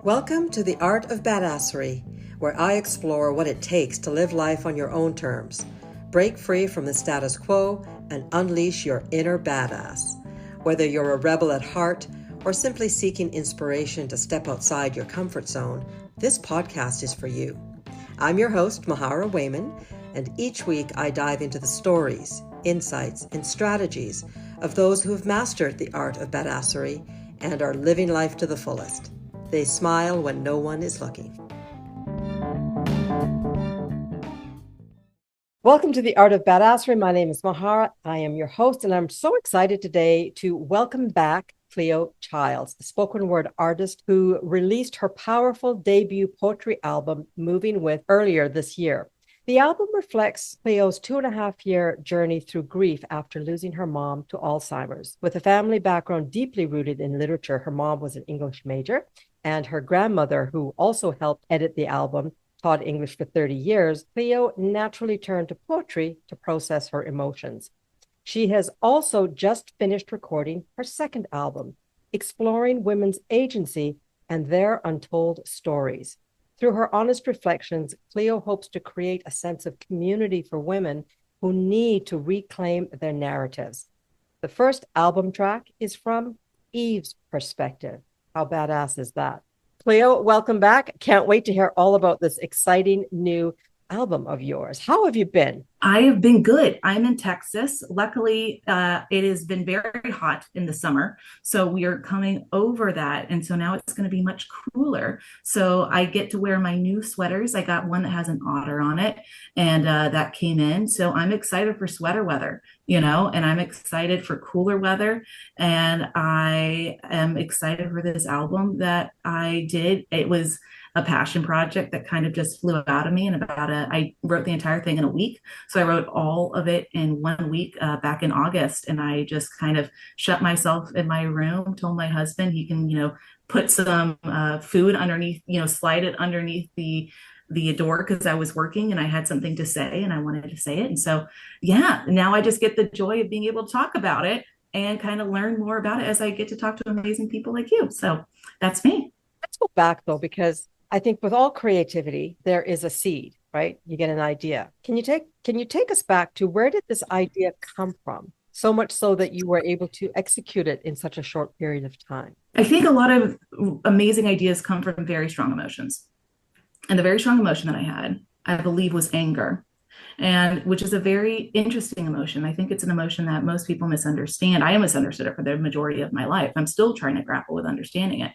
Welcome to the Art of Badassery, where I explore what it takes to live life on your own terms, break free from the status quo, and unleash your inner badass. Whether you're a rebel at heart or simply seeking inspiration to step outside your comfort zone, this podcast is for you. I'm your host, Mahara Wayman, and each week I dive into the stories, insights, and strategies of those who have mastered the art of badassery and are living life to the fullest. They smile when no one is looking. Welcome to the Art of Badassery. My name is Mahara. I am your host, and I'm so excited today to welcome back Cleo Childs, the spoken word artist who released her powerful debut poetry album, Moving With, earlier this year. The album reflects Cleo's 2.5-year journey through grief after losing her mom to Alzheimer's. With a family background deeply rooted in literature, her mom was an English major, and her grandmother, who also helped edit the album, taught English for 30 years, Cleo naturally turned to poetry to process her emotions. She has also just finished recording her second album, exploring women's agency and their untold stories. Through her honest reflections, Cleo hopes to create a sense of community for women who need to reclaim their narratives. The first album track is from Eve's perspective. How badass is that? Cleo, welcome back. Can't wait to hear all about this exciting new album of yours. How have you been? I have been good. I'm in Texas. Luckily, it has been very hot in the summer. So we are coming over that. And so now it's going to be much cooler. So I get to wear my new sweaters. I got one that has an otter on it, and that came in. So I'm excited for sweater weather, and I'm excited for cooler weather. And I am excited for this album that I did. It was a passion project that kind of just flew out of me in I wrote the entire thing in a week. So I wrote all of it in 1 week back in August. And I just kind of shut myself in my room, told my husband he can, put some food underneath, slide it underneath the door because I was working and I had something to say and I wanted to say it. And so, yeah, now I just get the joy of being able to talk about it and kind of learn more about it as I get to talk to amazing people like you. So that's me. Let's go back though, because I think with all creativity, there is a seed, right? You get an idea. Can you take us back to where did this idea come from? So much so that you were able to execute it in such a short period of time. I think a lot of amazing ideas come from very strong emotions. And the very strong emotion that I had, I believe, was anger. And which is a very interesting emotion. I think it's an emotion that most people misunderstand. I misunderstood it for the majority of my life. I'm still trying to grapple with understanding it.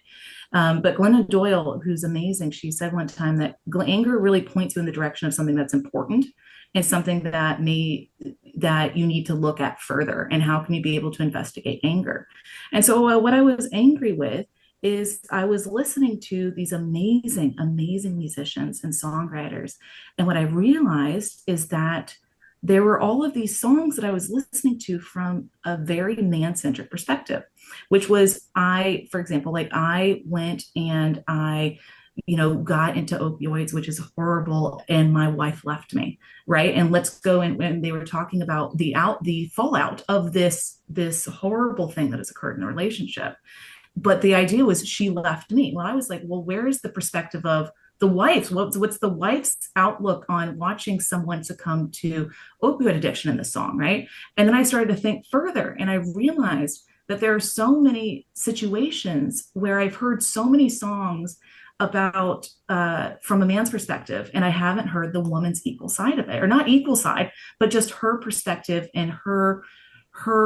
But Glennon Doyle, who's amazing, she said one time that anger really points you in the direction of something that's important and something that you need to look at further. And how can you be able to investigate anger? And so what I was angry with is I was listening to these amazing, amazing musicians and songwriters. And what I realized is that there were all of these songs that I was listening to from a very man-centric perspective, which was for example, like I went and I got into opioids, which is horrible. And my wife left me. Right. And let's go. And they were talking about the fallout of this horrible thing that has occurred in a relationship. But the idea was she left me. Well, I was like, well, where is the perspective of the wife? What's the wife's outlook on watching someone succumb to opioid addiction in the song, right? And then I started to think further, and I realized that there are so many situations where I've heard so many songs about from a man's perspective, and I haven't heard the woman's equal side of it, or not equal side, but just her perspective and her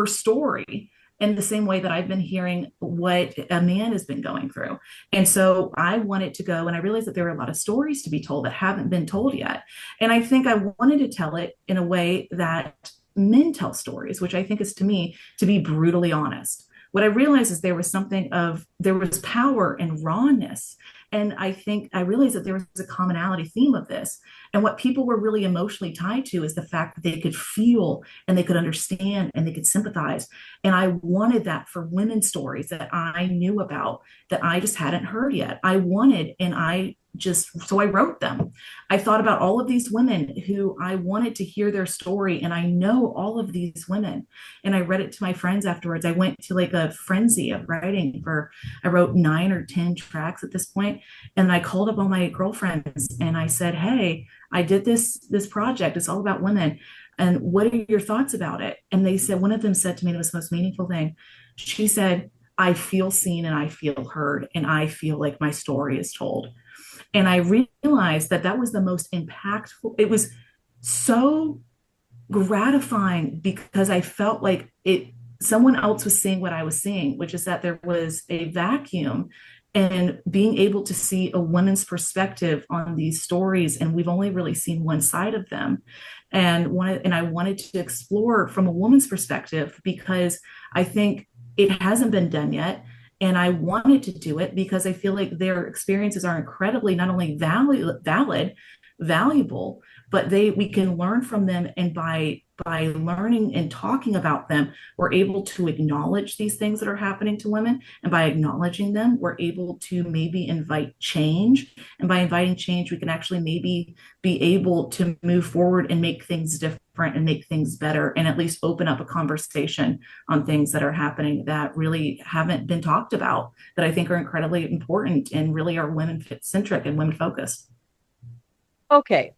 story, in the same way that I've been hearing what a man has been going through. And so I wanted to go, and I realized that there were a lot of stories to be told that haven't been told yet. And I think I wanted to tell it in a way that men tell stories, which I think is, to me, to be brutally honest. What I realized is there was power in rawness. And I think I realized that there was a commonality theme of this. And what people were really emotionally tied to is the fact that they could feel and they could understand and they could sympathize. And I wanted that for women's stories that I knew about that I just hadn't heard yet. I wanted, and I so I wrote them. I thought about all of these women who I wanted to hear their story, and I know all of these women. And I read it to my friends afterwards. I went to like a frenzy of writing I wrote 9 or 10 tracks at this point, and I called up all my girlfriends and I said, "Hey, I did this project. It's all about women. And what are your thoughts about it?" And they said, one of them said to me, it was the most meaningful thing. She said, "I feel seen and I feel heard, and I feel like my story is told." And I realized that that was the most impactful. It was so gratifying because I felt like someone else was seeing what I was seeing, which is that there was a vacuum, and being able to see a woman's perspective on these stories, and we've only really seen one side of them. And I wanted to explore from a woman's perspective because I think it hasn't been done yet. And I wanted to do it because I feel like their experiences are incredibly not only valuable, but we can learn from them. And by learning and talking about them, we're able to acknowledge these things that are happening to women. And by acknowledging them, we're able to maybe invite change. And by inviting change, we can actually maybe be able to move forward and make things different and make things better, and at least open up a conversation on things that are happening that really haven't been talked about, that I think are incredibly important and really are women centric and women focused. Okay.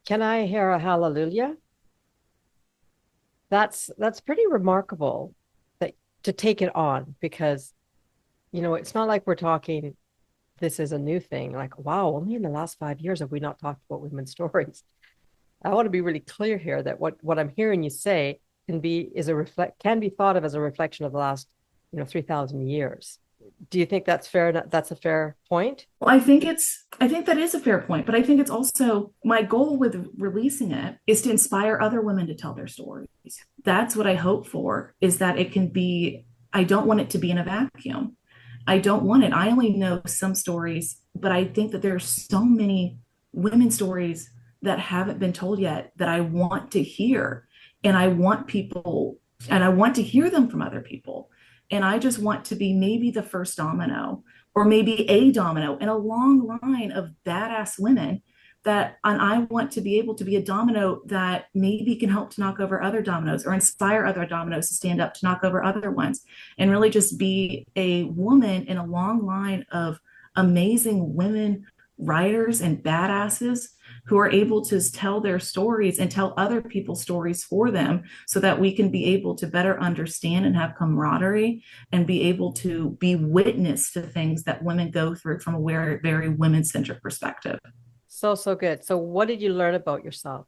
Can I hear a hallelujah? That's pretty remarkable that to take it on because it's not like we're talking this is a new thing. Like, wow, only in the last 5 years have we not talked about women's stories. I want to be really clear here that what I'm hearing you say can be thought of as a reflection of the last 3,000 years. Do you think that's fair? That's a fair point? Well, I think that is a fair point, but I think it's also my goal with releasing it is to inspire other women to tell their stories. That's what I hope for, is that it can be, I don't want it to be in a vacuum. I don't want it. I only know some stories, but I think that there are so many women's stories that haven't been told yet that I want to hear. And I want to hear them from other people. And I just want to be maybe the first domino, or maybe a domino in a long line of badass women and I want to be able to be a domino that maybe can help to knock over other dominoes or inspire other dominoes to stand up to knock over other ones, and really just be a woman in a long line of amazing women writers and badasses who are able to tell their stories and tell other people's stories for them, so that we can be able to better understand and have camaraderie and be able to be witness to things that women go through from a very, very women-centric perspective. So good. So what did you learn about yourself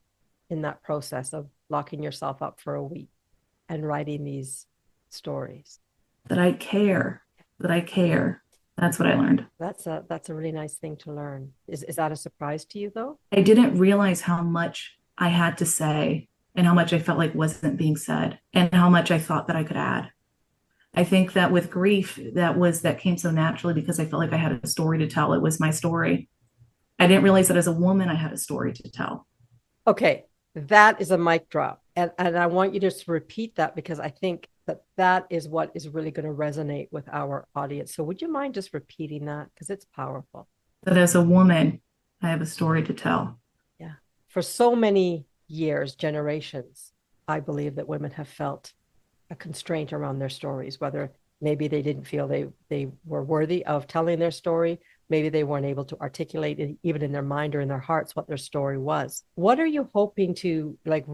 in that process of locking yourself up for a week and writing these stories? That I care, that I care. That's what I learned. That's a really nice thing to learn. Is that a surprise to you though? I didn't realize how much I had to say and how much I felt like wasn't being said and how much I thought that I could add. I think that with grief, that came so naturally because I felt like I had a story to tell. It was my story. I didn't realize that as a woman, I had a story to tell. Okay, that is a mic drop. And I want you to just repeat that because I think that is what is really going to resonate with our audience. So would you mind just repeating that? Because it's powerful. That as a woman, I have a story to tell. Yeah. For so many years, generations, I believe that women have felt a constraint around their stories, whether maybe they didn't feel they were worthy of telling their story. Maybe they weren't able to articulate it, even in their mind or in their hearts, what their story was. What are you hoping to, like,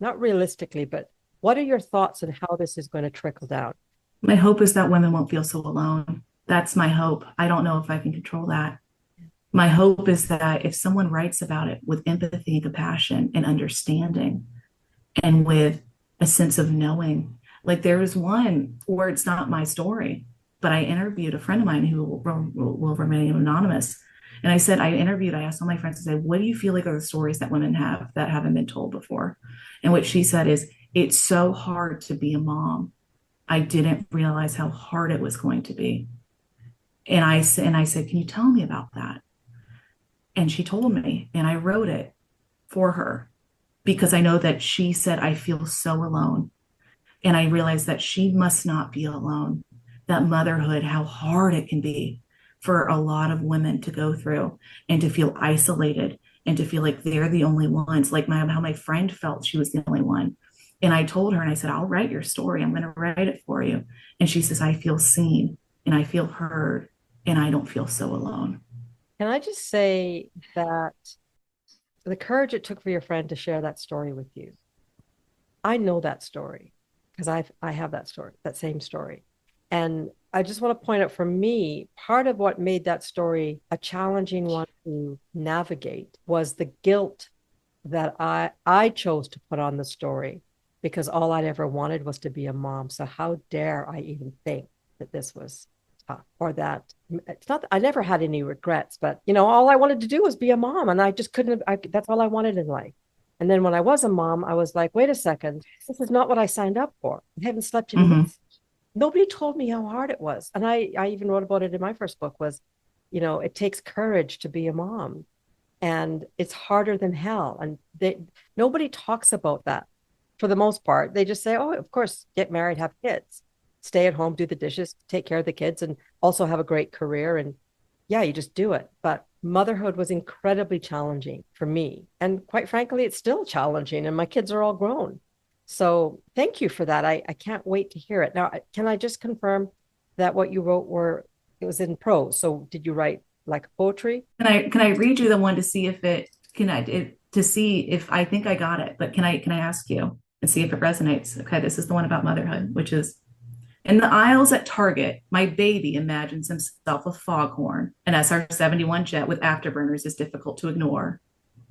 not realistically, but what are your thoughts on how this is going to trickle down? My hope is that women won't feel so alone. That's my hope. I don't know if I can control that. My hope is that if someone writes about it with empathy and compassion and understanding, and with a sense of knowing, like there is one where it's not my story, but I interviewed a friend of mine who will remain anonymous. And I asked all my friends, I said, what do you feel like are the stories that women have that haven't been told before? And what she said is, it's so hard to be a mom. I didn't realize how hard it was going to be. And I said, can you tell me about that? And she told me, and I wrote it for her because I know that she said, I feel so alone. And I realized that she must not be alone. That motherhood, how hard it can be, for a lot of women to go through, and to feel isolated and to feel like they're the only ones, like how my friend felt she was the only one. And I told her, and I said, I'll write your story. I'm going to write it for you. And she says, I feel seen and I feel heard and I don't feel so alone. Can I just say that the courage it took for your friend to share that story with you? I know that story because I have that story, that same story. And I just want to point out, for me, part of what made that story a challenging one to navigate was the guilt that I chose to put on the story, because all I'd ever wanted was to be a mom. So how dare I even think that this was tough, or that it's not, I never had any regrets, but all I wanted to do was be a mom, and I just couldn't, that's all I wanted in life. And then when I was a mom, I was like, wait a second, this is not what I signed up for. I haven't slept in Mm-hmm. weeks. Nobody told me how hard it was. And I even wrote about it in my first book, was, it takes courage to be a mom, and it's harder than hell. And nobody talks about that for the most part. They just say, oh, of course, get married, have kids, stay at home, do the dishes, take care of the kids, and also have a great career. And yeah, you just do it. But motherhood was incredibly challenging for me. And quite frankly, it's still challenging, and my kids are all grown. So thank you for that. I can't wait to hear it. Now, can I just confirm that what you wrote it was in prose? So did you write like poetry? Can I read you the one to see if it can I it, to see if I think I got it, but can I ask you and see if it resonates? Okay, this is the one about motherhood, which is: in the aisles at Target, my baby imagines himself a foghorn. An SR-71 jet with afterburners is difficult to ignore.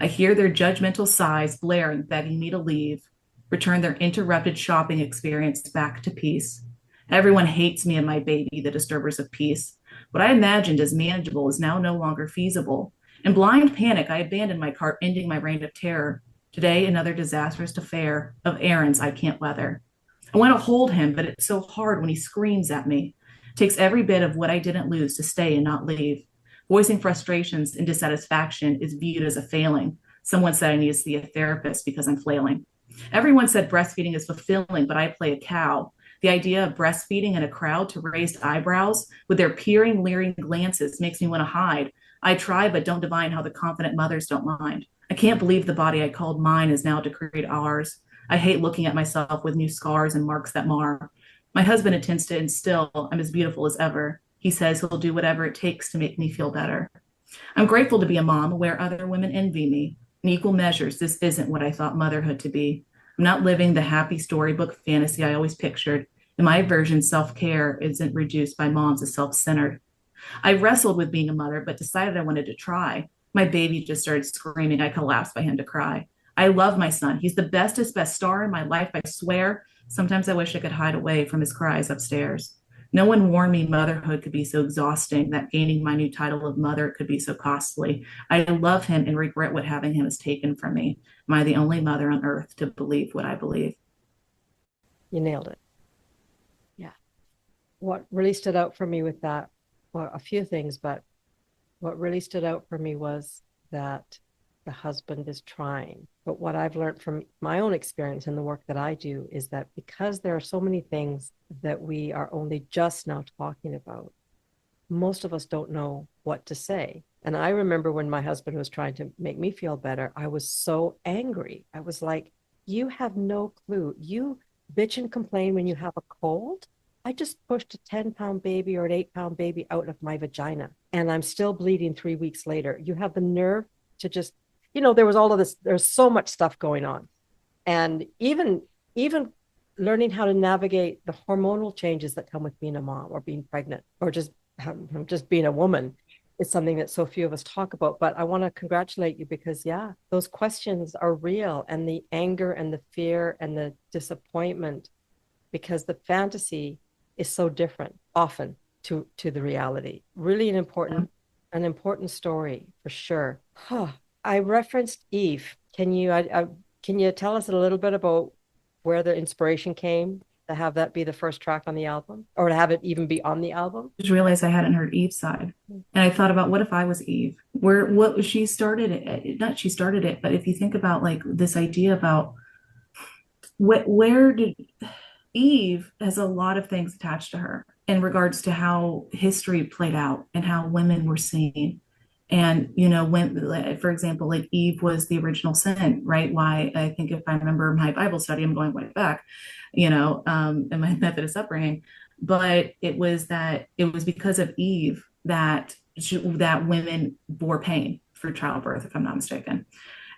I hear their judgmental sighs blaring, begging me to leave, return their interrupted shopping experience back to peace. Everyone hates me and my baby, the disturbers of peace. What I imagined as manageable is now no longer feasible. In blind panic, I abandoned my cart, ending my reign of terror. Today, another disastrous affair of errands I can't weather. I want to hold him, but it's so hard when he screams at me. It takes every bit of what I didn't lose to stay and not leave. Voicing frustrations and dissatisfaction is viewed as a failing. Someone said I need to see a therapist because I'm flailing. Everyone said breastfeeding is fulfilling, but I play a cow. The idea of breastfeeding in a crowd to raised eyebrows with their peering, leering glances makes me want to hide. I try, but don't divine how the confident mothers don't mind. I can't believe the body I called mine is now decreed ours. I hate looking at myself with new scars and marks that mar. My husband intends to instill I'm as beautiful as ever. He says he'll do whatever it takes to make me feel better. I'm grateful to be a mom where other women envy me. In equal measures, this isn't what I thought motherhood to be. I'm not living the happy storybook fantasy I always pictured. In my version, self-care isn't reduced by moms as self-centered. I wrestled with being a mother, but decided I wanted to try. My baby just started screaming. I collapsed by him to cry. I love my son. He's the bestest, best star in my life, I swear. Sometimes I wish I could hide away from his cries upstairs. No one warned me motherhood could be so exhausting, that gaining my new title of mother could be so costly. I love him and regret what having him has taken from me. Am I the only mother on earth to believe what I believe? You nailed it. Yeah. What really stood out for me with that, well, a few things, but what really stood out for me was that the husband is trying. But what I've learned from my own experience in the work that I do is that because there are so many things that we are only just now talking about, most of us don't know what to say. And I remember when my husband was trying to make me feel better, I was so angry. I was like, you have no clue. You bitch and complain when you have a cold. I just pushed a 10-pound baby or an 8-pound baby out of my vagina, and I'm still bleeding 3 weeks later. You have the nerve to just, there was all of this, there's so much stuff going on. And even learning how to navigate the hormonal changes that come with being a mom or being pregnant or just being a woman is something that so few of us talk about. But I want to congratulate you because, yeah, those questions are real, and the anger and the fear and the disappointment, because the fantasy is so different often to the reality. Really an important story for sure. I referenced Eve. Can you tell us a little bit about where the inspiration came to have that be the first track on the album, or to have it even be on the album? Just realized I hadn't heard Eve's side. And I thought about, what if I was Eve? What she started it, not she started it, but if you think about like this idea about where did Eve has a lot of things attached to her in regards to how history played out and how women were seen. And, when, for example, like Eve was the original sin, right? Why I think if I remember my Bible study, I'm going way back, in my Methodist upbringing, but it was because of Eve that women bore pain for childbirth, if I'm not mistaken.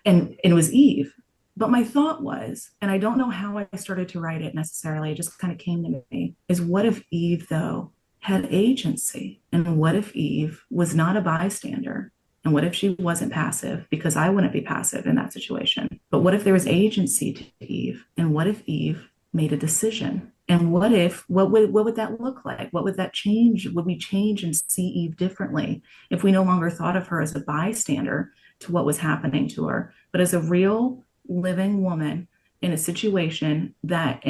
And it was Eve. But my thought was, and I don't know how I started to write it necessarily, it just kind of came to me, is what if Eve, though, had agency? And what if Eve was not a bystander? And what if she wasn't passive? Because I wouldn't be passive in that situation. But what if there was agency to Eve? And what if Eve made a decision? And what would that look like? What would that change? Would we change and see Eve differently if we no longer thought of her as a bystander to what was happening to her, but as a real living woman in a situation that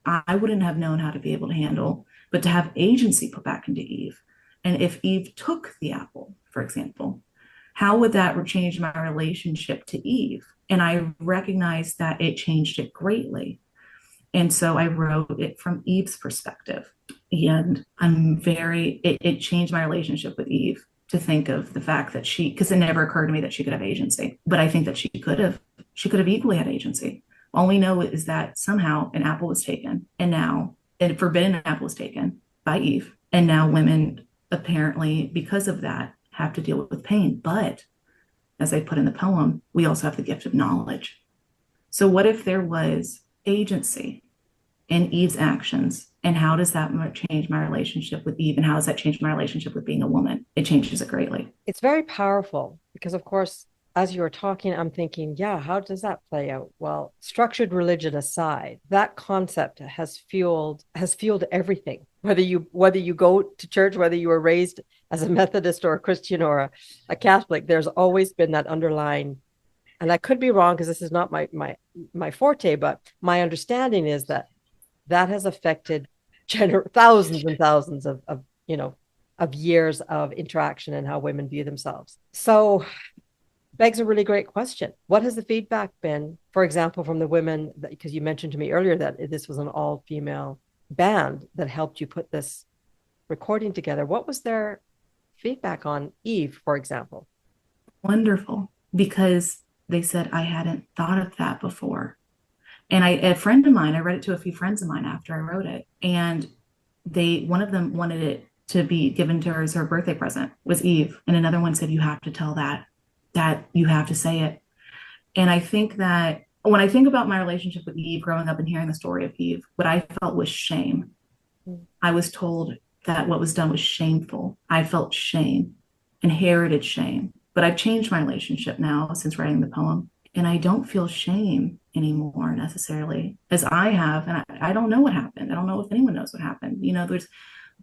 I wouldn't have known how to be able to handle, but to have agency put back into Eve? And if Eve took the apple, for example, how would that change my relationship to Eve? And I recognized that it changed it greatly. And so I wrote it from Eve's perspective. And it changed my relationship with Eve to think of the fact that because it never occurred to me that she could have agency, but I think that she could have equally had agency. All we know is that somehow an apple was taken, and now a forbidden apple was taken by Eve. And now women apparently, because of that, have to deal with pain. But as I put in the poem, we also have the gift of knowledge. So what if there was agency in Eve's actions? And how does that change my relationship with Eve? And how does that change my relationship with being a woman? It changes it greatly. It's very powerful because, of course, as you were talking, I'm thinking, yeah, how does that play out? Well, structured religion aside, that concept has fueled everything. Whether you go to church, whether you were raised as a Methodist or a Christian or a Catholic, there's always been that underlying, and I could be wrong because this is not my forte, but my understanding is that has affected thousands and thousands of years of interaction and how women view themselves. So begs a really great question. What has the feedback been, for example, from the women because you mentioned to me earlier that this was an all-female band that helped you put this recording together? What was their feedback on Eve, for example? Wonderful, because they said I hadn't thought of that before. And a friend of mine, I read it to a few friends of mine after I wrote it, and one of them wanted it to be given to her as her birthday present, was Eve, and another one said, you have to tell that you have to say it. And I think that when I think about my relationship with Eve growing up and hearing the story of Eve, what I felt was shame. I was told that what was done was shameful. I felt shame, inherited shame. But I've changed my relationship now since writing the poem. And I don't feel shame anymore necessarily as I have. And I don't know what happened. I don't know if anyone knows what happened.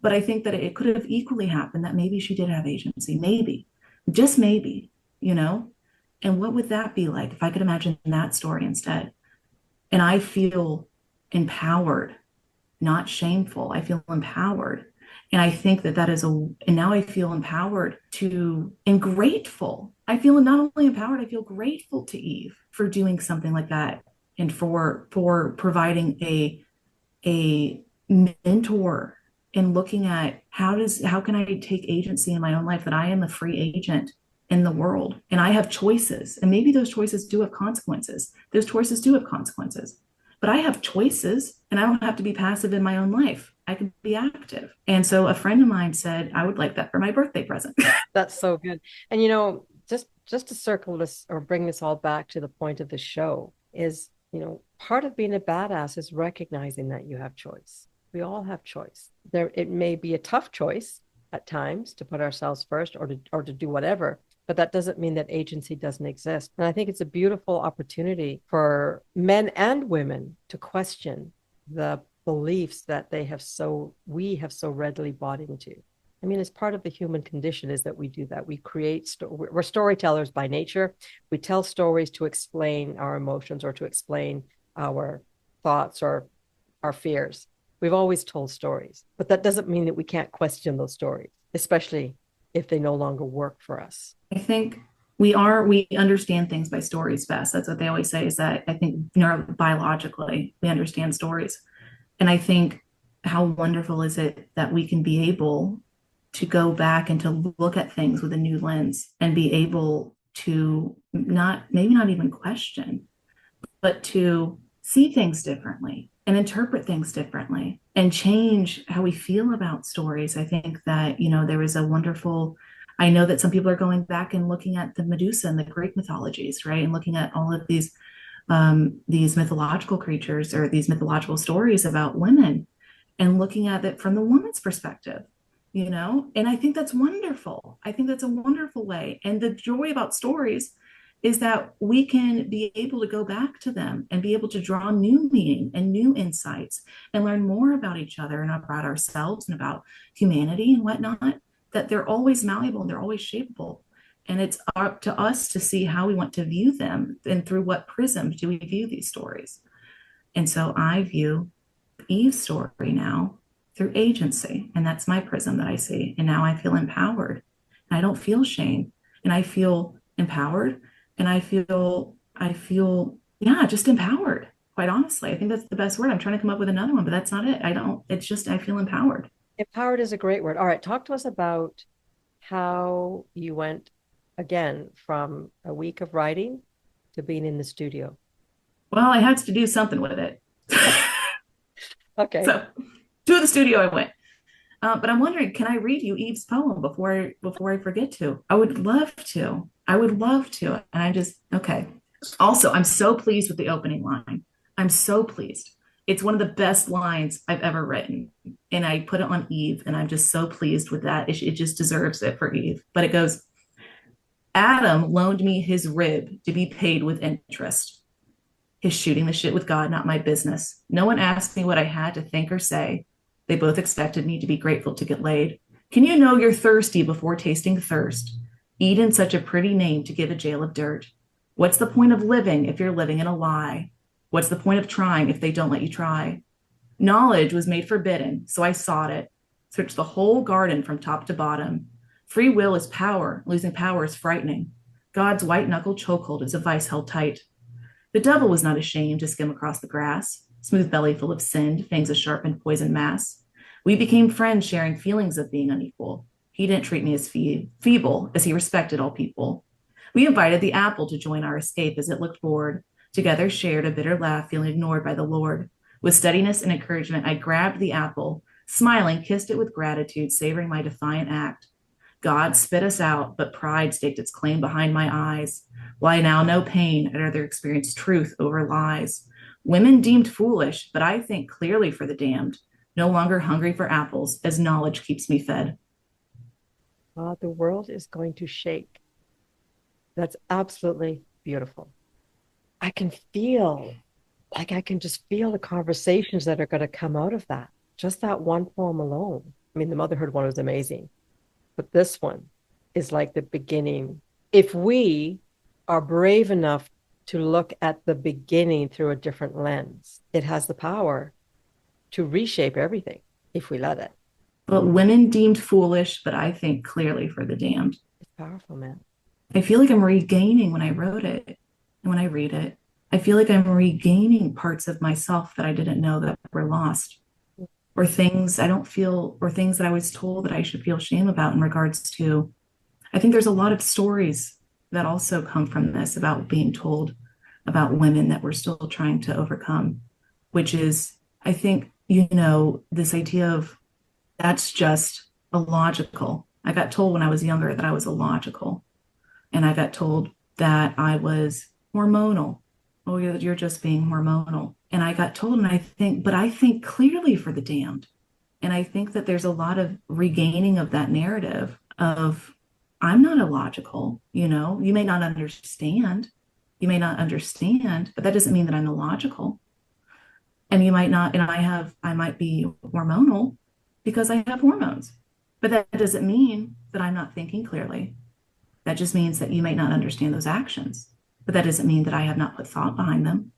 But I think that it could have equally happened that maybe she did have agency. Maybe, just maybe, you know? And what would that be like if I could imagine that story instead? And I feel empowered, not shameful. I feel empowered. And I think and now I feel empowered and grateful. I feel not only empowered, I feel grateful to Eve for doing something like that and for providing a mentor and looking at how can I take agency in my own life, that I am a free agent in the world and I have choices, and maybe those choices do have consequences. Those choices do have consequences, but I have choices and I don't have to be passive in my own life. I can be active. And so a friend of mine said, I would like that for my birthday present. That's so good. And just to circle this or bring this all back to the point of the show is, part of being a badass is recognizing that you have choice. We all have choice. It may be a tough choice at times to put ourselves first or to do whatever, but that doesn't mean that agency doesn't exist. And I think it's a beautiful opportunity for men and women to question the beliefs that we have so readily bought into. I mean, it's part of the human condition is that we do that. We we're storytellers by nature. We tell stories to explain our emotions or to explain our thoughts or our fears. We've always told stories, but that doesn't mean that we can't question those stories, especially if they no longer work for us. I think we understand things by stories best. That's what they always say, is that I think neurobiologically we understand stories. And I think, how wonderful is it that we can be able to go back and to look at things with a new lens and be able to not, maybe not even question, but to see things differently and interpret things differently and change how we feel about stories. I think that, there was a wonderful, I know that some people are going back and looking at the Medusa and the Greek mythologies, right? And looking at all of these mythological creatures or these mythological stories about women and looking at it from the woman's perspective, and I think that's wonderful. I think that's a wonderful way. And the joy about stories is that we can be able to go back to them and be able to draw new meaning and new insights and learn more about each other and about ourselves and about humanity and whatnot, that they're always malleable and they're always shapeable. And it's up to us to see how we want to view them and through what prism do we view these stories. And so I view Eve's story now through agency, and that's my prism that I see. And now I feel empowered and I don't feel shame, and I feel empowered, and I feel yeah, just empowered. Quite honestly, I think that's the best word. I'm trying to come up with another one, but that's not it. It's just, I feel empowered. Empowered is a great word. All right, talk to us about how you went again from a week of writing to being in the studio. Well, I had to do something with it. Okay. So to the studio I went. But I'm wondering, can I read you Eve's poem before I forget to? I would love to. I would love to. And I just, okay. Also, I'm so pleased with the opening line. I'm so pleased. It's one of the best lines I've ever written. And I put it on Eve, and I'm just so pleased with that. It just deserves it for Eve. But it goes, Adam loaned me his rib to be paid with interest. His shooting the shit with God, not my business. No one asked me what I had to think or say. They both expected me to be grateful to get laid. Can you know you're thirsty before tasting thirst? Eden, such a pretty name to give a jail of dirt. What's the point of living if you're living in a lie? What's the point of trying if they don't let you try? Knowledge was made forbidden, so I sought it. Searched the whole garden from top to bottom. Free will is power. Losing power is frightening. God's white-knuckled chokehold is a vice held tight. The devil was not ashamed to skim across the grass, smooth belly full of sin, fangs a sharpened poison mass. We became friends, sharing feelings of being unequal. He didn't treat me as feeble, as he respected all people. We invited the apple to join our escape as it looked bored. Together shared a bitter laugh, feeling ignored by the Lord. With steadiness and encouragement, I grabbed the apple, smiling, kissed it with gratitude, savoring my defiant act. God spit us out, but pride staked its claim behind my eyes. While I now know pain, I'd rather experience truth over lies. Women deemed foolish, but I think clearly for the damned. No longer hungry for apples, as knowledge keeps me fed. The world is going to shake. That's absolutely beautiful. I can feel, I can just feel the conversations that are going to come out of that. Just that one poem alone. I mean, the motherhood one was amazing, but this one is like the beginning. If we are brave enough to look at the beginning through a different lens, it has the power to reshape everything if we let it. But women deemed foolish, but I think clearly for the damned. It's powerful, man. I feel like I'm regaining when I wrote it and when I read it. I feel like I'm regaining parts of myself that I didn't know that were lost, or things I don't feel, or things that I was told that I should feel shame about in regards to. I think there's a lot of stories that also come from this about being told about women that we're still trying to overcome, which is, I think, this idea of that's just illogical. I got told when I was younger that I was illogical. And I got told that I was hormonal. Oh, you're just being hormonal. And I got told, and I think clearly for the damned. And I think that there's a lot of regaining of that narrative of, I'm not illogical. You may not understand. But that doesn't mean that I'm illogical. And you might not, and I might be hormonal because I have hormones. But that doesn't mean that I'm not thinking clearly. That just means that you might not understand those actions. But that doesn't mean that I have not put thought behind them.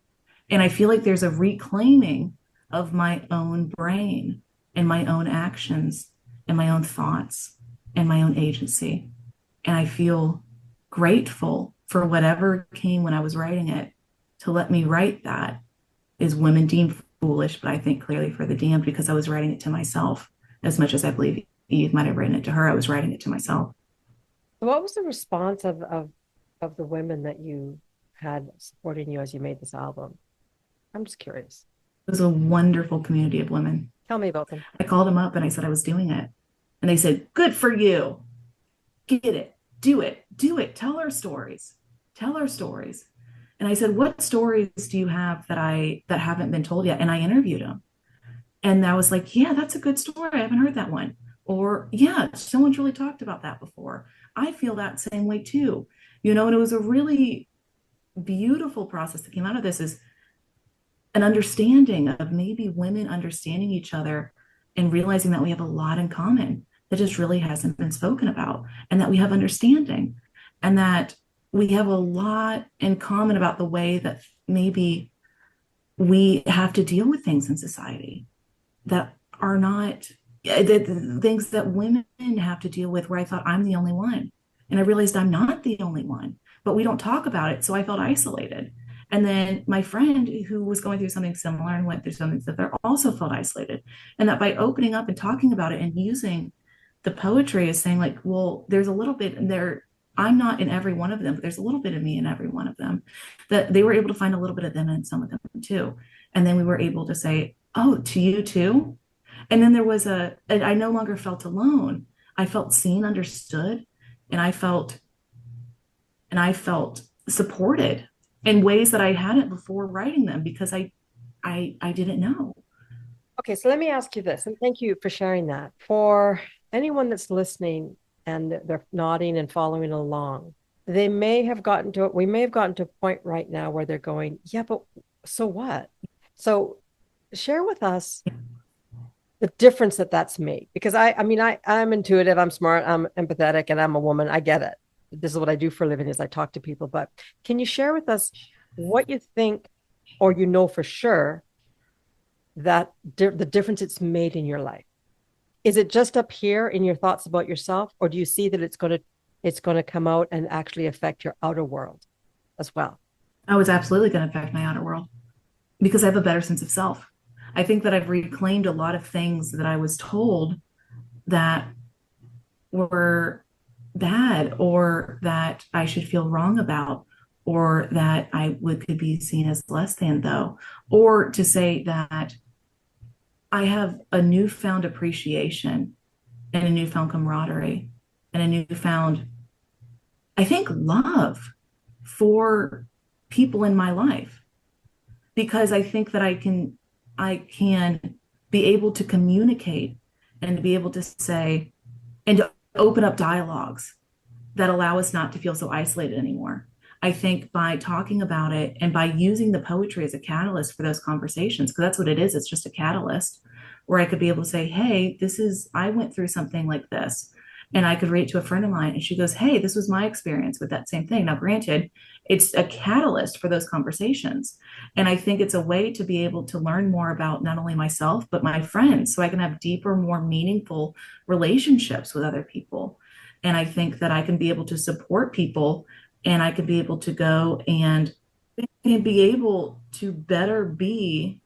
And I feel like there's a reclaiming of my own brain and my own actions and my own thoughts and my own agency. And I feel grateful for whatever came when I was writing it to let me write that is women deemed foolish, but I think clearly for the damned, because I was writing it to myself as much as I believe Eve might have written it to her. I was writing it to myself. What was the response of the women that you had supporting you as you made this album? I'm just curious. It was a wonderful community of women. Tell me about them. I called them up and I said I was doing it. And they said, good for you. Get it. Do it. Do it. Tell our stories. Tell our stories. And I said, what stories do you have that haven't been told yet? And I interviewed them. And I was like, yeah, that's a good story. I haven't heard that one. Or, yeah, someone's really talked about that before. I feel that same way too. And it was a really beautiful process that came out of this, is an understanding of maybe women understanding each other and realizing that we have a lot in common that just really hasn't been spoken about, and that we have understanding, and that we have a lot in common about the way that maybe we have to deal with things in society that are not the things that women have to deal with, where I thought I'm the only one. And I realized I'm not the only one, but we don't talk about it. So I felt isolated. And then my friend who was going through something similar and went through something similar also felt isolated. And that by opening up and talking about it and using the poetry as saying, like, well, there's a little bit in there. I'm not in every one of them, but there's a little bit of me in every one of them, that they were able to find a little bit of them in some of them too. And then we were able to say, oh, to you too. And then there was I no longer felt alone. I felt seen, understood, and I felt supported in ways that I hadn't before writing them, because I didn't know. Okay, so let me ask you this, and thank you for sharing that. For anyone that's listening and they're nodding and following along, we may have gotten to a point right now where they're going, yeah, but so what? So share with us the difference that's made. Because I'm intuitive, I'm smart, I'm empathetic, and I'm a woman. I get it. This is what I do for a living, is I talk to people. But can you share with us what you think, or for sure, that the difference it's made in your life? Is it just up here in your thoughts about yourself, or do you see that it's going to come out and actually affect your outer world as well? Oh, it's absolutely going to affect my outer world, because I have a better sense of self. I think that I've reclaimed a lot of things that I was told that were bad, or that I should feel wrong about, or that could be seen as less than, though, or to say that I have a newfound appreciation and a newfound camaraderie and a newfound, I think, love for people in my life, because I think that I can be able to communicate and to be able to say and to open up dialogues that allow us not to feel so isolated anymore. I think by talking about it and by using the poetry as a catalyst for those conversations, because that's what it is, it's just a catalyst, where I could be able to say, hey, I went through something like this. And I could read it to a friend of mine, and she goes, hey, this was my experience with that same thing. Now, granted, it's a catalyst for those conversations. And I think it's a way to be able to learn more about not only myself, but my friends, so I can have deeper, more meaningful relationships with other people. And I think that I can be able to support people, and I can be able to go and be able to better be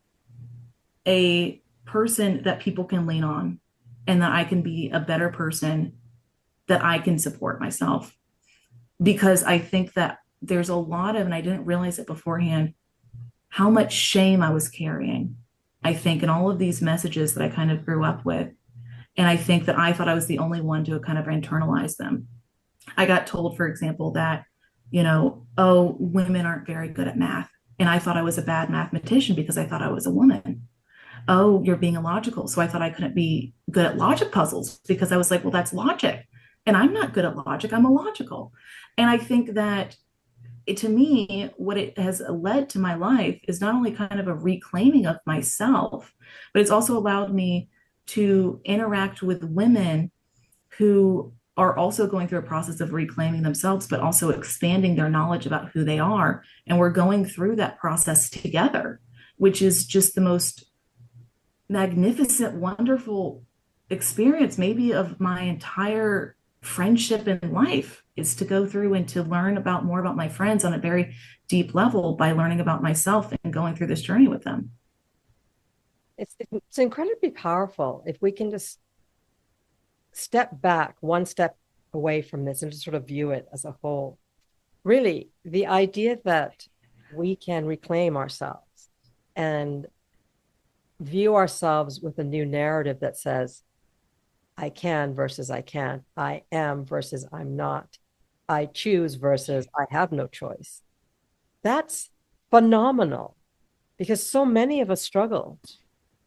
a person that people can lean on, and that I can be a better person that I can support myself. Because I think that there's a lot of, and I didn't realize it beforehand, how much shame I was carrying, I think, in all of these messages that I kind of grew up with. And I think that I thought I was the only one to kind of internalize them. I got told, for example, that, oh, women aren't very good at math. And I thought I was a bad mathematician because I thought I was a woman. Oh, you're being illogical. So I thought I couldn't be good at logic puzzles, because I was like, well, that's logic. And I'm not good at logic. I'm illogical. And I think that to me, what it has led to my life is not only kind of a reclaiming of myself, but it's also allowed me to interact with women who are also going through a process of reclaiming themselves, but also expanding their knowledge about who they are. And we're going through that process together, which is just the most magnificent, wonderful experience, maybe of my entire friendship in life, is to go through and to learn more about my friends on a very deep level by learning about myself and going through this journey with them. It's incredibly powerful if we can just step back one step away from this and just sort of view it as a whole. Really, the idea that we can reclaim ourselves and view ourselves with a new narrative that says, I can versus I can't, I am versus I'm not, I choose versus I have no choice. That's phenomenal because so many of us struggle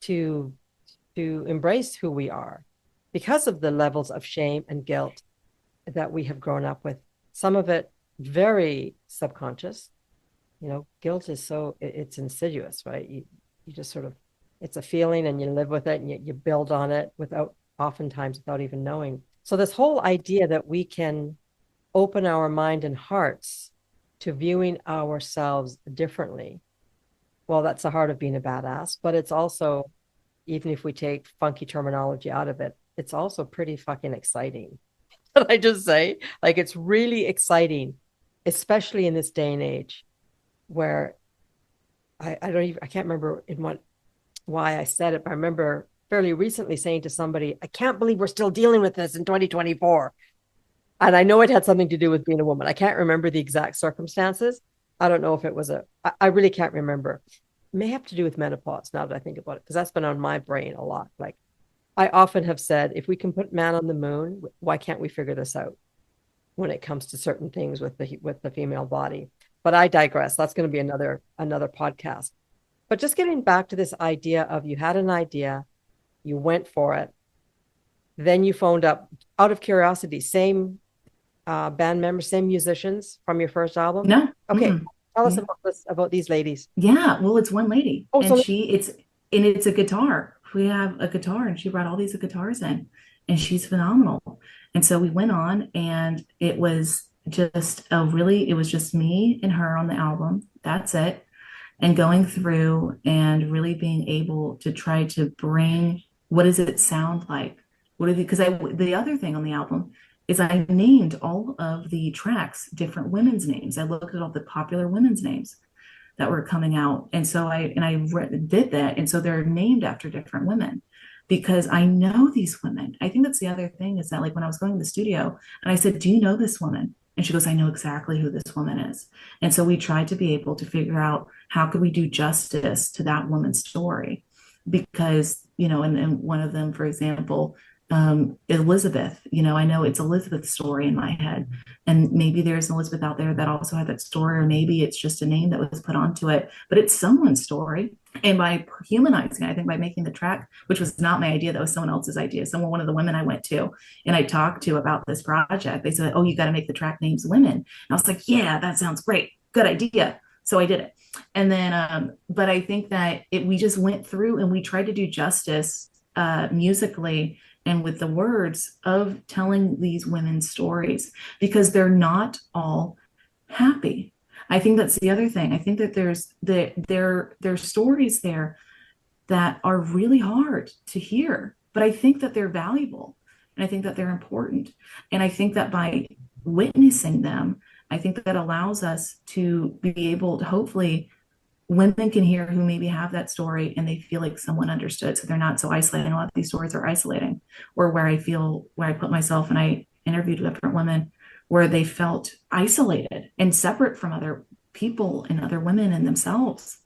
to embrace who we are because of the levels of shame and guilt that we have grown up with. Some of it very subconscious. Guilt is it's insidious, right? You just sort of, it's a feeling and you live with it and you build on it oftentimes without even knowing. So this whole idea that we can open our mind and hearts to viewing ourselves differently, well, that's the heart of being a badass, but it's also, even if we take funky terminology out of it, it's also pretty fucking exciting. Can I just say, like, it's really exciting, especially in this day and age where I can't remember why I said it, but I remember fairly recently saying to somebody, I can't believe we're still dealing with this in 2024. And I know it had something to do with being a woman. I can't remember the exact circumstances. I don't know if it was I really can't remember. It may have to do with menopause now that I think about it, because that's been on my brain a lot. Like, I often have said, if we can put man on the moon, why can't we figure this out when it comes to certain things with the female body? But I digress. That's going to be another podcast. But just getting back to this idea of, you had an idea, you went for it, then you phoned up out of curiosity, same band members, same musicians from your first album? No. Okay. Mm-mm. Tell us about these ladies. Yeah, well, it's one lady, Oh, and so it's a guitar. We have a guitar, and she brought all these guitars in, and she's phenomenal. And so we went on, and it was it was just me and her on the album. That's it. And going through and really being able to try to bring, what does it sound like? Because the other thing on the album is I named all of the tracks different women's names. I looked at all the popular women's names that were coming out. And so did that. And so they're named after different women because I know these women. I think that's the other thing, is that, like, when I was going to the studio and I said, do you know this woman? And she goes, I know exactly who this woman is. And so we tried to be able to figure out how could we do justice to that woman's story, because, and one of them, for example, Elizabeth, I know it's Elizabeth's story in my head. And maybe there's an Elizabeth out there that also had that story, or maybe it's just a name that was put onto it, but it's someone's story. And by humanizing, I think by making the track, which was not my idea, that was someone else's idea. One of the women I went to and I talked to about this project, they said, oh, you got to make the track names women. And I was like, yeah, that sounds great. Good idea. So I did it. And then, but I think that we just went through and we tried to do justice musically and with the words of telling these women's stories, because they're not all happy. I think that's the other thing. I think that there's stories there that are really hard to hear, but I think that they're valuable and I think that they're important. And I think that by witnessing them, I think that allows us to be able to, hopefully, women can hear who maybe have that story and they feel like someone understood. So they're not so isolating. A lot of these stories are isolating, or where I put myself and I interviewed different women where they felt isolated and separate from other people and other women and themselves.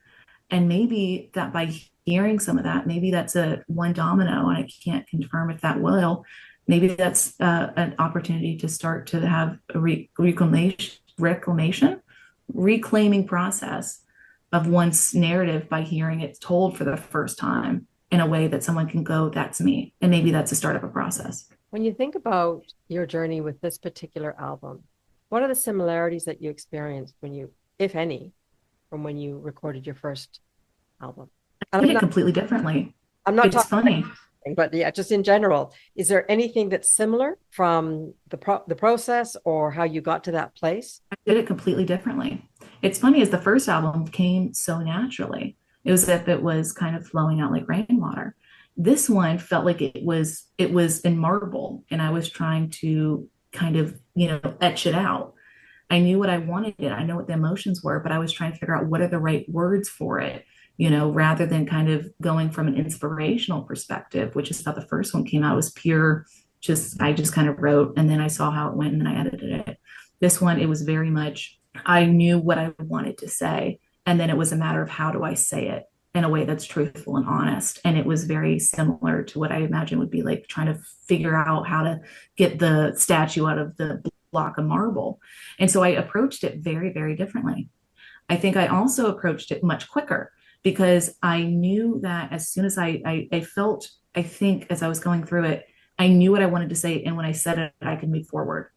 And maybe that by hearing some of that, maybe that's a one domino, and I can't confirm if that will, maybe that's an opportunity to start to have a reclaiming process of one's narrative by hearing it told for the first time in a way that someone can go, that's me. And maybe that's the start of a process. When you think about your journey with this particular album, what are the similarities that you experienced when you, if any, from when you recorded your first album? I did it completely differently. I'm not it's talking funny. But yeah, just in general, is there anything that's similar from the process or how you got to that place? I did it completely differently. It's funny, as the first album came so naturally. It was as if it was kind of flowing out like rainwater. This one felt like it was in marble, and I was trying to kind of, etch it out. I knew what I wanted it. I know what the emotions were, but I was trying to figure out what are the right words for it rather than kind of going from an inspirational perspective, which is how the first one came out. It was pure, I just kind of wrote and then I saw how it went and then I edited it. This one, it was very much, I knew what I wanted to say. And then it was a matter of how do I say it in a way that's truthful and honest. And it was very similar to what I imagine would be like trying to figure out how to get the statue out of the block of marble. And so I approached it very, very differently. I think I also approached it much quicker because I knew that as soon as I felt, I think as I was going through it, I knew what I wanted to say. And when I said it, I could move forward.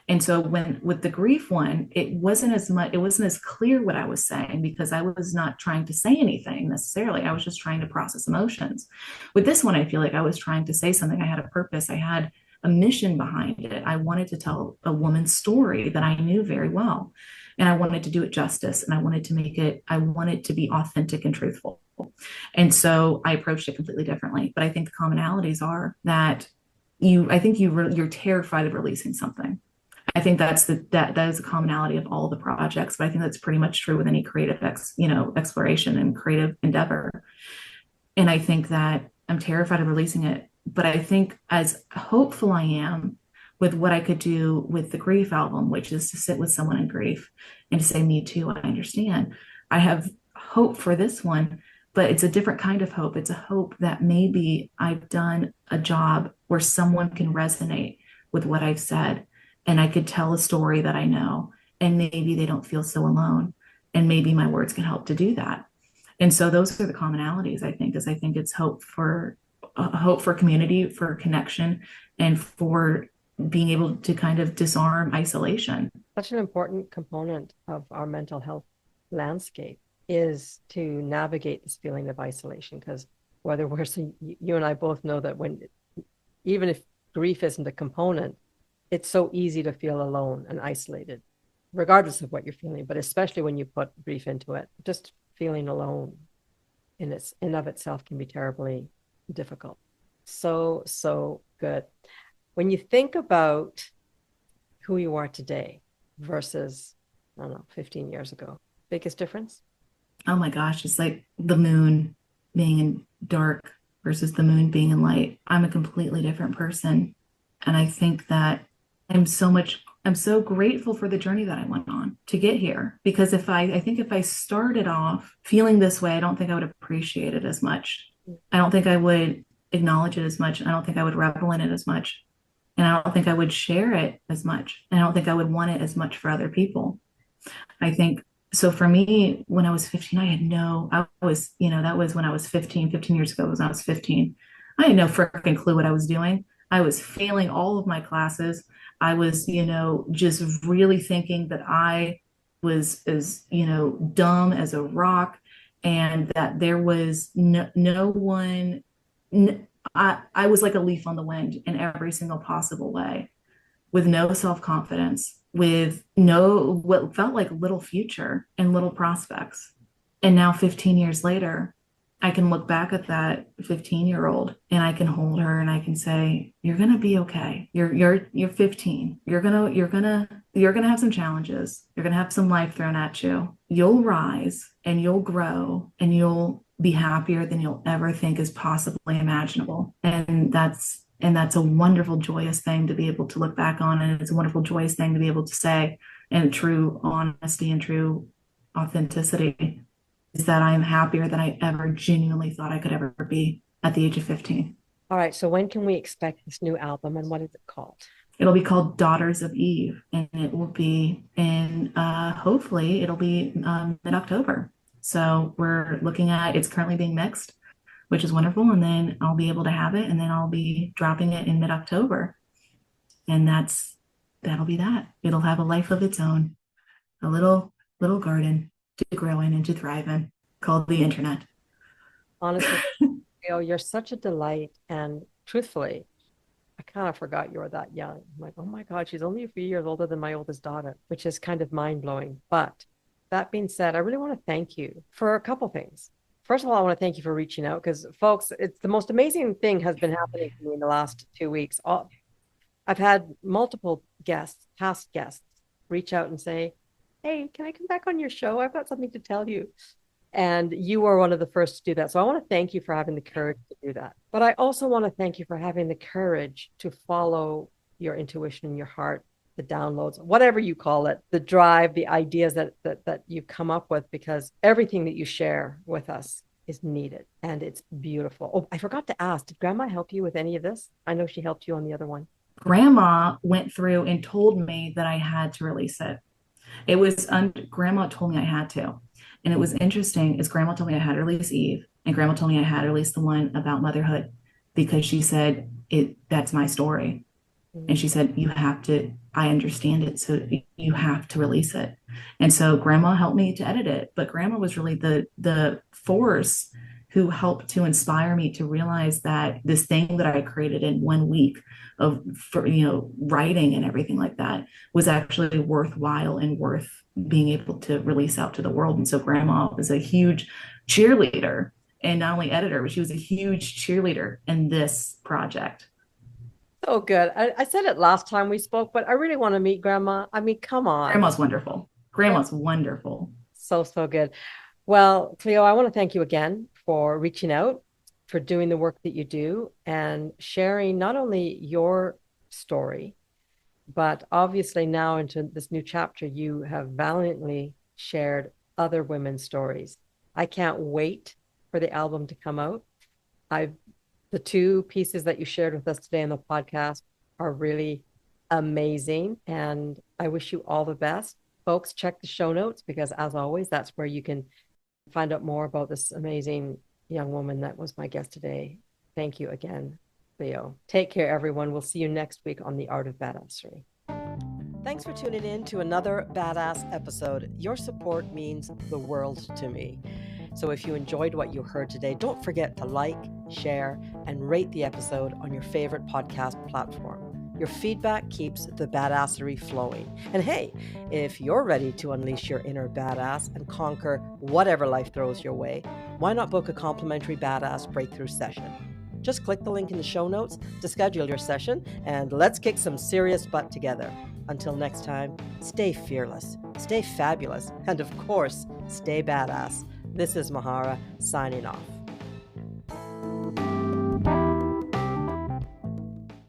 And so when with the grief one, it wasn't as clear what I was saying because I was not trying to say anything necessarily. I was just trying to process emotions. With this one, I feel like I was trying to say something. I had a purpose. I had a mission behind it. I wanted to tell a woman's story that I knew very well. And I wanted to do it justice. And I wanted to be authentic and truthful. And so I approached it completely differently. But I think the commonalities are that you're terrified of releasing something. I think that is a commonality of all the projects, but I think that's pretty much true with any creative exploration and creative endeavor. And I think that I'm terrified of releasing it, but I think as hopeful I am with what I could do with the grief album, which is to sit with someone in grief and to say, me too, I understand. I have hope for this one, but it's a different kind of hope. It's a hope that maybe I've done a job where someone can resonate with what I've said and I could tell a story that I know, and maybe they don't feel so alone. And maybe my words can help to do that. And so those are the commonalities, I think, is I think it's hope for community, for connection, and for being able to kind of disarm isolation. Such an important component of our mental health landscape is to navigate this feeling of isolation. Because whether we're, so you and I both know that even if grief isn't a component, it's so easy to feel alone and isolated, regardless of what you're feeling, but especially when you put grief into it, just feeling alone in of itself can be terribly difficult. So good. When you think about who you are today versus, I don't know, 15 years ago, biggest difference? Oh my gosh, it's like the moon being in dark versus the moon being in light. I'm a completely different person. And I think that I'm so grateful for the journey that I went on to get here. Because I think if I started off feeling this way, I don't think I would appreciate it as much. I don't think I would acknowledge it as much. I don't think I would revel in it as much. And I don't think I would share it as much. And I don't think I would want it as much for other people. I think so for me, when I was 15, that was when I was 15 years ago, was when I was 15. I had no freaking clue what I was doing. I was failing all of my classes. I was, just really thinking that I was as, dumb as a rock and that there was no one. I was like a leaf on the wind in every single possible way, with no self-confidence, with what felt like little future and little prospects. And now 15 years later, I can look back at that 15-year-old and I can hold her and I can say, you're going to be okay. You're 15. You're going to have some challenges. You're going to have some life thrown at you. You'll rise and you'll grow and you'll be happier than you'll ever think is possibly imaginable. And that's a wonderful, joyous thing to be able to look back on. And it's a wonderful, joyous thing to be able to say in true honesty and true authenticity is that I am happier than I ever genuinely thought I could ever be at the age of 15. All right. So when can we expect this new album and what is it called? It'll be called Daughters of Eve, and it will be hopefully it'll be mid-October. So we're looking at, it's currently being mixed, which is wonderful. And then I'll be able to have it and then I'll be dropping it in mid-October. And that'll be that. It'll have a life of its own, a little garden to grow in and to thrive in called the internet. Honestly, you're such a delight. And truthfully, I kind of forgot you were that young. I'm like, oh my God, she's only a few years older than my oldest daughter, which is kind of mind blowing. But that being said, I really want to thank you for a couple things. First of all, I want to thank you for reaching out because, folks, it's the most amazing thing has been happening to me in the last 2 weeks. I've had multiple past guests, reach out and say, hey, can I come back on your show? I've got something to tell you. And you are one of the first to do that. So I want to thank you for having the courage to do that. But I also want to thank you for having the courage to follow your intuition in your heart, the downloads, whatever you call it, the drive, the ideas that you come up with, because everything that you share with us is needed and it's beautiful. Oh, I forgot to ask, did Grandma help you with any of this? I know she helped you on the other one. Grandma went through and told me that I had to release it. It was Grandma told me I had to. And it was interesting is Grandma told me I had to release Eve, and Grandma told me I had to release the one about motherhood because she said that's my story. And she said, you have to, I understand it. So you have to release it. And so Grandma helped me to edit it. But Grandma was really the force who helped to inspire me to realize that this thing that I created in 1 week of, writing and everything like that was actually worthwhile and worth being able to release out to the world. And so Grandma was a huge cheerleader, and not only editor, but she was a huge cheerleader in this project. So good. I said it last time we spoke, but I really want to meet Grandma. I mean, come on. Grandma's wonderful. Grandma's wonderful. So good. Well, Cleo, I want to thank you again for reaching out, for doing the work that you do, and sharing not only your story, but obviously now into this new chapter, you have valiantly shared other women's stories. I can't wait for the album to come out. The two pieces that you shared with us today on the podcast are really amazing, and I wish you all the best. Folks, check the show notes because, as always, that's where you can find out more about this amazing young woman that was my guest today. Thank you again, Cleo. Take care, everyone. We'll see you next week on The Art of Badassery. Thanks for tuning in to another badass episode. Your support means the world to me. So if you enjoyed what you heard today, don't forget to like, share, and rate the episode on your favorite podcast platform. Your feedback keeps the badassery flowing. And hey, if you're ready to unleash your inner badass and conquer whatever life throws your way, why not book a complimentary badass breakthrough session? Just click the link in the show notes to schedule your session, and let's kick some serious butt together. Until next time, stay fearless, stay fabulous, and of course, stay badass. This is Mahara signing off.